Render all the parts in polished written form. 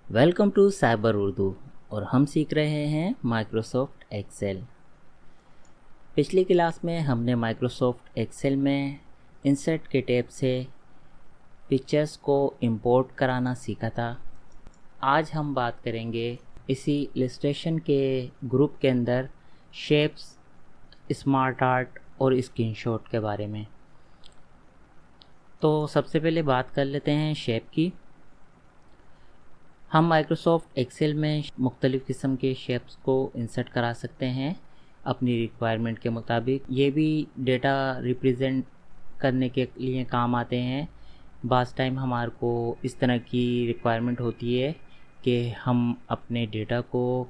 Welcome to cyber Urdu और हम सीख रहे हैं माइक्रोसॉफ्ट एक्सेल। पिछली क्लास में हमने माइक्रोसॉफ्ट एक्सेल में इंसर्ट के टैब से पिक्चर्स को इंपोर्ट कराना सीखा था। आज हम बात करेंगे इसी इलस्ट्रेशन के ग्रुप के अंदर शेप्स, स्मार्ट आर्ट और स्क्रीनशॉट के बारे में। तो सबसे पहले बात कर लेते हैं शेप की। हम माइक्रोसॉफ्ट एक्सेल में मुख्तलिफ़ किस्म के शेप्स को इंसर्ट करा सकते हैं अपनी रिक्वायरमेंट के मुताबिक। ये भी डेटा रिप्रेजेंट करने के लिए काम आते हैं। बाज़ टाइम हमारे को इस तरह की रिक्वायरमेंट होती है कि हम अपने डेटा को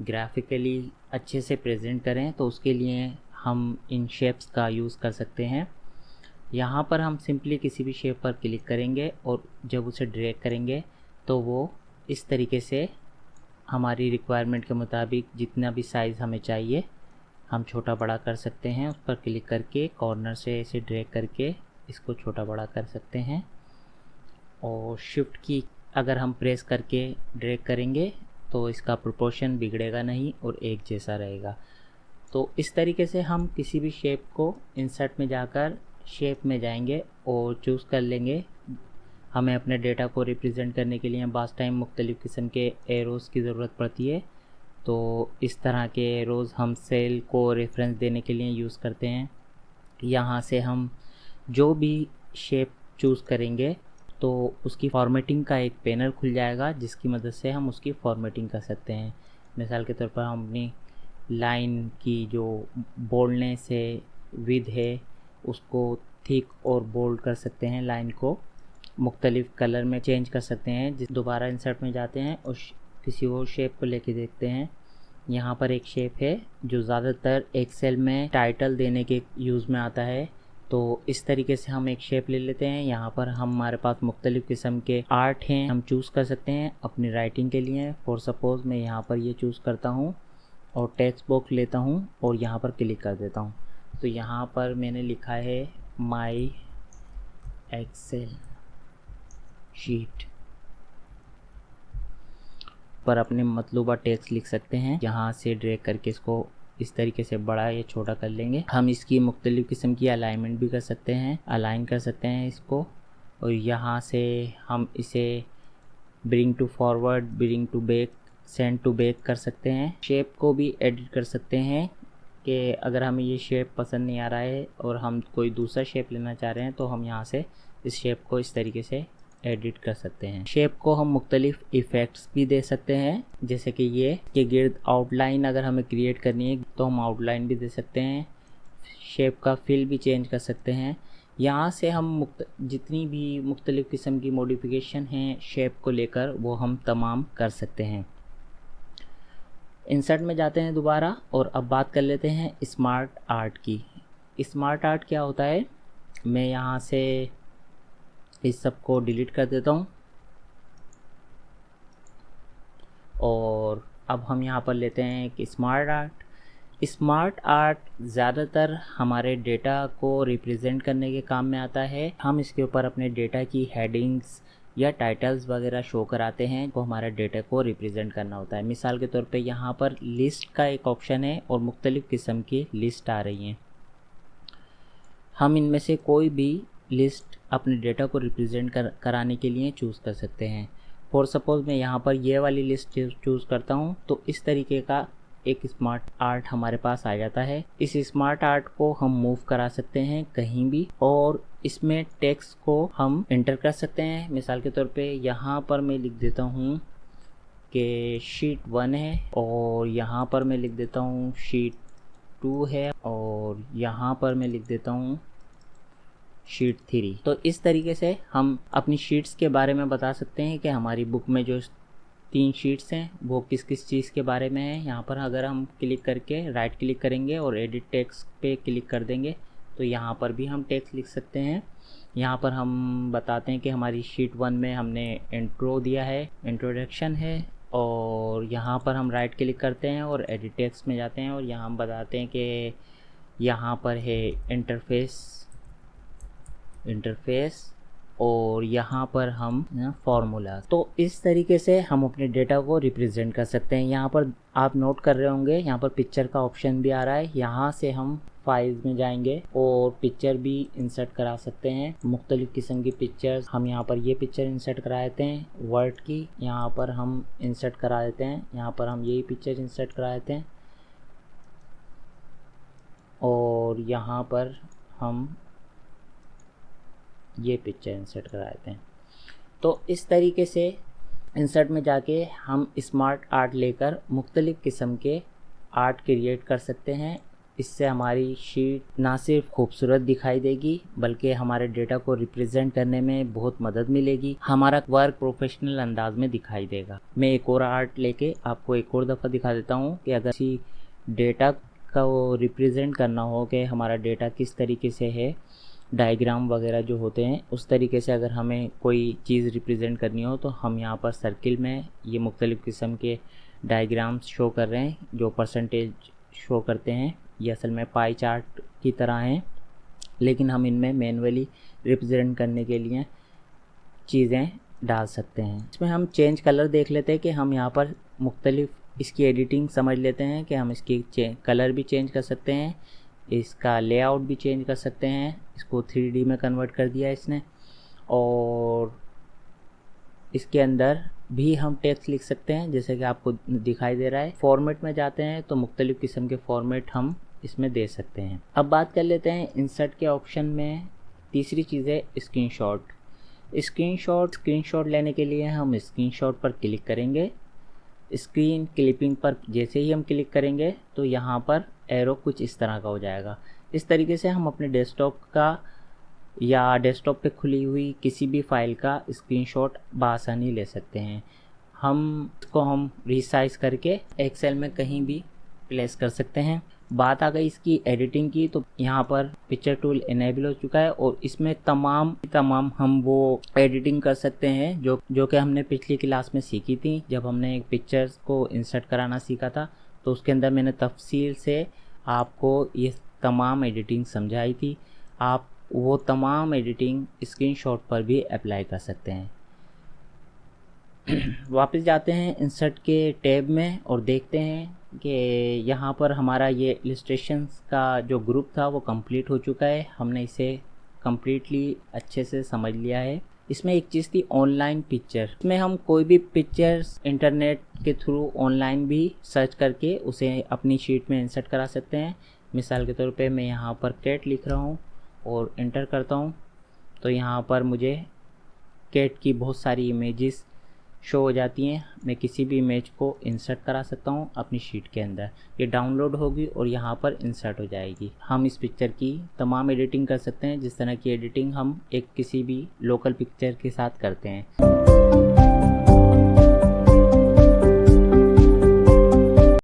ग्राफिकली अच्छे से प्रेजेंट करें, तो उसके लिए हम इन शेप्स का यूज़ कर सकते हैं। यहाँ पर हम सिंपली किसी भी शेप पर क्लिक करेंगे और जब उसे ड्रैग करेंगे तो वो इस तरीके से हमारी रिक्वायरमेंट के मुताबिक जितना भी साइज़ हमें चाहिए हम छोटा बड़ा कर सकते हैं। उस पर क्लिक करके कॉर्नर से इसे ड्रैग करके इसको छोटा बड़ा कर सकते हैं। और शिफ्ट की अगर हम प्रेस करके ड्रैग करेंगे तो इसका प्रोपोर्शन बिगड़ेगा नहीं और एक जैसा रहेगा। तो इस तरीके से हम किसी भी शेप को इंसर्ट में जाकर शेप में जाएंगे और चूज़ कर लेंगे। हमें अपने डेटा को रिप्रेजेंट करने के लिए बाज़ टाइम मुख्तलिफ़ किस्म के एरोज़ की ज़रूरत पड़ती है। तो इस तरह के एरोज़ हम सेल को रेफरेंस देने के लिए यूज़ करते हैं। यहाँ से हम जो भी शेप चूज़ करेंगे तो उसकी फॉर्मेटिंग का एक पैनल खुल जाएगा, जिसकी मदद से हम उसकी फॉर्मेटिंग कर सकते हैं। मिसाल के तौर पर हम अपनी लाइन की जो बोल्डनेस है, विड्थ है, उसको थिक और बोल्ड कर सकते हैं। लाइन को मुख्तलिफ़ कलर में चेंज कर सकते हैं। जिस दोबारा इंसर्ट में जाते हैं और किसी और शेप को लेके देखते हैं। यहाँ पर एक शेप है जो ज़्यादातर एक्सेल में टाइटल देने के यूज़ में आता है। तो इस तरीके से हम एक शेप ले लेते हैं। यहाँ पर हमारे पास मुख्तलिफ़ किस्म के आर्ट हैं, हम चूज़ कर सकते हैं अपनी राइटिंग के लिए। फॉर सपोज़ मैं यहाँ पर ये चूज़ करता हूँ और टेक्स्ट बॉक्स लेता हूँ और यहाँ पर क्लिक कर देता हूँ। तो यहाँ पर मैंने लिखा है माई एक्सेल शीट पर अपने मतलूबा टेक्स्ट लिख सकते हैं। यहाँ से ड्रैग करके इसको इस तरीके से बड़ा या छोटा कर लेंगे। हम इसकी मुख्तलिफ़ किस्म की अलाइनमेंट भी कर सकते हैं, अलाइन कर सकते हैं इसको। और यहाँ से हम इसे bring to forward, bring to back, send to back कर सकते हैं। शेप को भी एडिट कर सकते हैं कि अगर हमें ये शेप पसंद नहीं आ रहा है और हम कोई दूसरा शेप लेना चाह रहे हैं तो हम यहाँ से इस शेप को इस तरीके से एडिट कर सकते हैं। शेप को हम मुख्तलिफ इफ़ेक्ट्स भी दे सकते हैं, जैसे कि ये के गिर्द आउटलाइन अगर हमें क्रिएट करनी है तो हम आउटलाइन भी दे सकते हैं। शेप का फिल भी चेंज कर सकते हैं। यहाँ से हम जितनी भी मुख्तलिफ़ किस्म की मॉडिफिकेशन हैं शेप को लेकर वो हम तमाम कर सकते हैं। इंसर्ट में जाते हैं दोबारा और अब बात कर लेते हैं स्मार्ट आर्ट की। स्मार्ट आर्ट क्या होता है, मैं यहाँ से इस सब को डिलीट कर देता हूँ और अब हम यहाँ पर लेते हैं कि स्मार्ट आर्ट। स्मार्ट आर्ट ज़्यादातर हमारे डेटा को रिप्रेजेंट करने के काम में आता है। हम इसके ऊपर अपने डेटा की हेडिंग्स या टाइटल्स वगैरह शो कराते हैं को हमारे डेटा को रिप्रेजेंट करना होता है। मिसाल के तौर पे यहाँ पर लिस्ट का एक ऑप्शन है और मुख्तलिफ़ किस्म की लिस्ट आ रही हैं। हम इनमें से कोई भी लिस्ट अपने डेटा को रिप्रेजेंट कराने के लिए चूज़ कर सकते हैं। फॉर सपोज़ मैं यहाँ पर ये वाली लिस्ट चूज़ करता हूँ तो इस तरीके का एक स्मार्ट आर्ट हमारे पास आ जाता है। इस स्मार्ट आर्ट को हम मूव करा सकते हैं कहीं भी और इसमें टेक्स्ट को हम एंटर कर सकते हैं। मिसाल के तौर पे यहाँ पर मैं लिख देता हूँ कि शीट 1 है और यहाँ पर मैं लिख देता हूँ शीट 2 है और यहाँ पर मैं लिख देता हूँ शीट 3। तो इस तरीके से हम अपनी शीट्स के बारे में बता सकते हैं कि हमारी बुक में जो 3 शीट्स हैं वो किस किस चीज़ के बारे में है। यहाँ पर अगर हम क्लिक करके राइट क्लिक करेंगे और एडिट टेक्स्ट पे क्लिक कर देंगे तो यहाँ पर भी हम टेक्स्ट लिख सकते हैं। यहाँ पर हम बताते हैं कि हमारी शीट 1 में हमने इंट्रो दिया है, इंट्रोडक्शन है। और यहाँ पर हम राइट क्लिक करते हैं और एडिट टेक्स्ट में जाते हैं और यहाँ हम बताते हैं कि यहाँ पर है इंटरफेस और यहाँ पर हम फॉर्मूला। तो इस तरीके से हम अपने डेटा को रिप्रेजेंट कर सकते हैं। यहाँ पर आप नोट कर रहे होंगे, यहाँ पर पिक्चर का ऑप्शन भी आ रहा है। यहाँ से हम फाइल्स में जाएंगे और पिक्चर भी इंसर्ट करा सकते हैं, मुख्तलिफ किस्म की पिक्चर्स। हम यहाँ पर ये पिक्चर इंसर्ट करा देते हैं वर्ड की, यहाँ पर हम इंसर्ट करा देते हैं, यहाँ पर हम यही पिक्चर इंसर्ट करा देते हैं और यहाँ पर हम ये पिक्चर इंसर्ट करा देते हैं। तो इस तरीके से इंसर्ट में जाके हम स्मार्ट आर्ट लेकर मुख्तलिफ किस्म के आर्ट क्रिएट कर सकते हैं। इससे हमारी शीट ना सिर्फ खूबसूरत दिखाई देगी बल्कि हमारे डेटा को रिप्रेजेंट करने में बहुत मदद मिलेगी, हमारा वर्क प्रोफेशनल अंदाज में दिखाई देगा। मैं एक और आर्ट लेके आपको एक और दफ़ा दिखा देता हूँ कि अगर किसी डेटा का वो रिप्रेजेंट करना हो कि हमारा डेटा किस तरीके से है, डायग्राम वगैरह जो होते हैं उस तरीके से अगर हमें कोई चीज़ रिप्रेजेंट करनी हो तो हम यहाँ पर सर्किल में ये मुख्तलिफ़ किस्म के डायग्राम्स शो कर रहे हैं जो परसेंटेज शो करते हैं। ये असल में पाई चार्ट की तरह हैं, लेकिन हम इनमें मैन्युअली रिप्रेजेंट करने के लिए चीज़ें डाल सकते हैं। इसमें हम चेंज कलर देख लेते हैं कि हम यहाँ पर मुख्तलिफ इसकी एडिटिंग समझ लेते हैं कि हम इसकी कलर भी चेंज कर सकते हैं, इसका लेआउट भी चेंज कर सकते हैं। इसको 3D में कन्वर्ट कर दिया इसने और इसके अंदर भी हम टेक्स्ट लिख सकते हैं जैसे कि आपको दिखाई दे रहा है। फॉर्मेट में जाते हैं तो मुख्तलिफ़ किस्म के फॉर्मेट हम इसमें दे सकते हैं। अब बात कर लेते हैं इंसर्ट के ऑप्शन में तीसरी चीज़ है स्क्रीनशॉट। स्क्रीनशॉट लेने के लिए हम स्क्रीनशॉट पर क्लिक करेंगे। स्क्रीन क्लिपिंग पर जैसे ही हम क्लिक करेंगे तो यहाँ पर एरो कुछ इस तरह का हो जाएगा। इस तरीके से हम अपने डेस्कटॉप का या डेस्कटॉप पे खुली हुई किसी भी फाइल का स्क्रीनशॉट बआसानी ले सकते हैं। हम रिसाइज करके एक्सेल में कहीं भी प्लेस कर सकते हैं। बात आ गई इसकी एडिटिंग की, तो यहाँ पर पिक्चर टूल इनेबल हो चुका है और इसमें तमाम हम वो एडिटिंग कर सकते हैं जो कि हमने पिछली क्लास में सीखी थी। जब हमने एक पिक्चर्स को इंसर्ट कराना सीखा था तो उसके अंदर मैंने तफसील से आपको ये तमाम एडिटिंग समझाई थी। आप वो तमाम एडिटिंग स्क्रीनशॉट पर भी अप्लाई कर सकते हैं। वापस जाते हैं इंसर्ट के टैब में और देखते हैं कि यहाँ पर हमारा ये इलस्ट्रेशंस का जो ग्रुप था वो कंप्लीट हो चुका है। हमने इसे कम्प्लीटली अच्छे से समझ लिया है। इसमें एक चीज़ थी ऑनलाइन पिक्चर। इसमें हम कोई भी पिक्चर्स इंटरनेट के थ्रू ऑनलाइन भी सर्च करके उसे अपनी शीट में इंसर्ट करा सकते हैं। मिसाल के तौर पे मैं यहाँ पर कैट लिख रहा हूँ और एंटर करता हूँ तो यहाँ पर मुझे कैट की बहुत सारी इमेजेस शो हो जाती हैं। मैं किसी भी इमेज को इंसर्ट करा सकता हूँ अपनी शीट के अंदर। ये डाउनलोड होगी और यहाँ पर इंसर्ट हो जाएगी। हम इस पिक्चर की तमाम एडिटिंग कर सकते हैं जिस तरह की एडिटिंग हम एक किसी भी लोकल पिक्चर के साथ करते हैं।